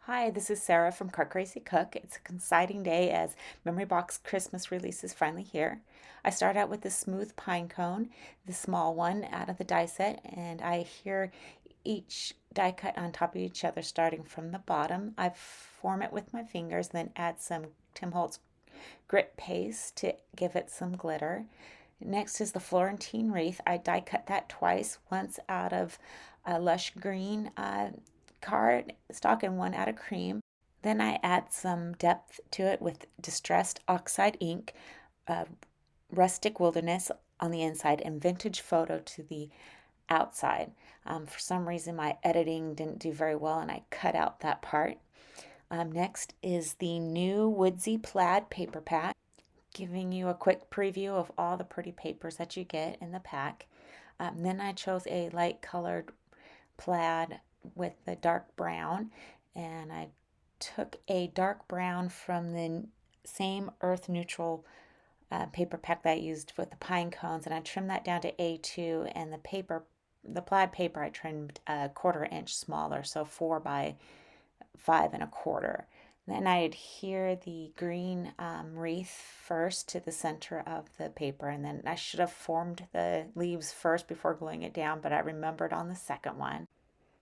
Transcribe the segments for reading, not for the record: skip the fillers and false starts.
Hi, this is Sara from CardCrazyCook. It's an exciting day as Memory Box Christmas release is finally here. I start out with the smooth pine cone, the small one out of the die set, and I hear each die cut on top of each other starting from the bottom. I form it with my fingers, then add some Tim Holtz grit paste to give it some glitter. Next is the Florentine Wreath. I die cut that twice, once out of a lush green card stock and one out of cream. Then I add some depth to it with distressed oxide ink, uh, rustic wilderness on the inside, and vintage photo to the outside. For some reason, my editing didn't do very well, and I cut out that part. Next is the new Woodsy Plaid paper pack, giving you a quick preview of all the pretty papers that you get in the pack. Then I chose a light colored plaid with the dark brown, and I took a dark brown from the same earth neutral paper pack that I used with the pine cones, and I trimmed that down to A2, and the plaid paper I trimmed a 1/4 inch smaller, so 4 by 5 1/4. Then I adhere the green wreath first to the center of the paper, and then I should have formed the leaves first before gluing it down, but I remembered on the second one.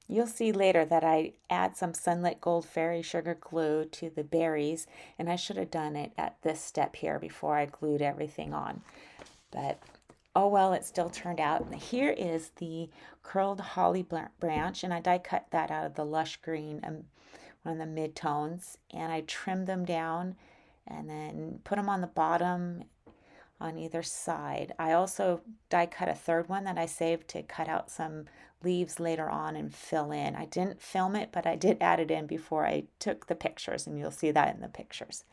You'll see later that I add some Sunlit Gold Fairy Sugar Glue to the berries, and I should have done it at this step here before I glued everything on. But oh well, it still turned out. Here is the curled holly branch, and I die cut that out of the lush green, one of the mid-tones, and I trimmed them down and then put them on the bottom on either side. I also die cut a third one that I saved to cut out some leaves later on and fill in. I didn't film it, but I did add it in before I took the pictures, and you'll see that in the pictures.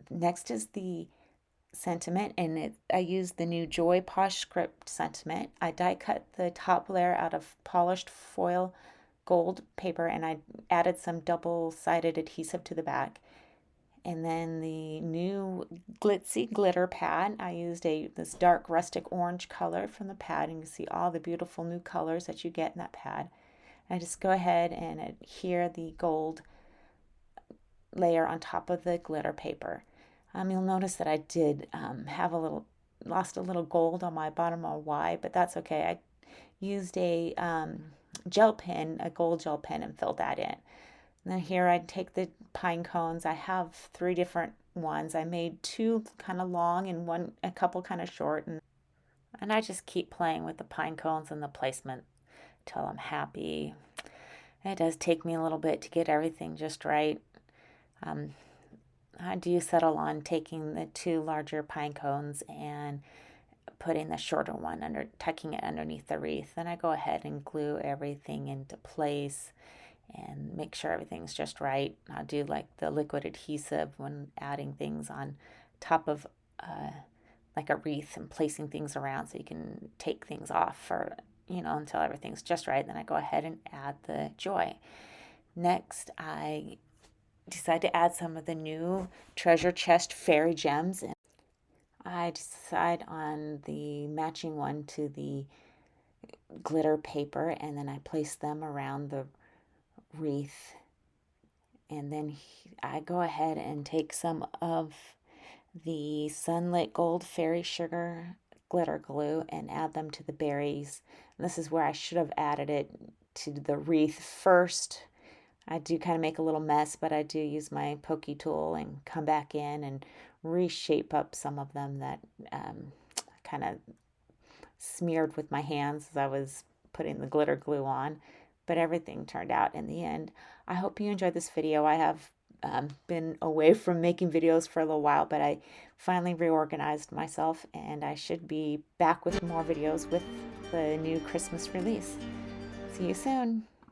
Next is the sentiment, and I used the new Joy Posh Script sentiment. I die cut the top layer out of polished foil gold paper, and I added some double-sided adhesive to the back. And then the new Glitzy Glitter pad, I used this dark rustic orange color from the pad, and you can see all the beautiful new colors that you get in that pad. I just go ahead and adhere the gold layer on top of the glitter paper. You'll notice that I did lost a little gold on my bottom of Y, but that's okay. I used a gel pen, a gold gel pen, and filled that in. And then here I take the pine cones. I have 3 different ones. I made 2 kind of long and a couple kind of short, and I just keep playing with the pine cones and the placement till I'm happy. It does take me a little bit to get everything just right. I do settle on taking the 2 larger pine cones and putting the shorter one tucking it underneath the wreath. Then I go ahead and glue everything into place and make sure everything's just right. I'll do like the liquid adhesive when adding things on top of like a wreath and placing things around so you can take things off for, until everything's just right. Then I go ahead and add the joy. Next, I decide to add some of the new treasure chest fairy gems, and I decide on the matching one to the glitter paper, and then I place them around the wreath. And then I go ahead and take some of the Sunlit Gold Fairy Sugar glitter glue and add them to the berries. And this is where I should have added it to the wreath first. I do kind of make a little mess, but I do use my pokey tool and come back in and reshape up some of them that kind of smeared with my hands as I was putting the glitter glue on. But everything turned out in the end. I hope you enjoyed this video. I have been away from making videos for a little while, but I finally reorganized myself, and I should be back with more videos with the new Christmas release. See you soon.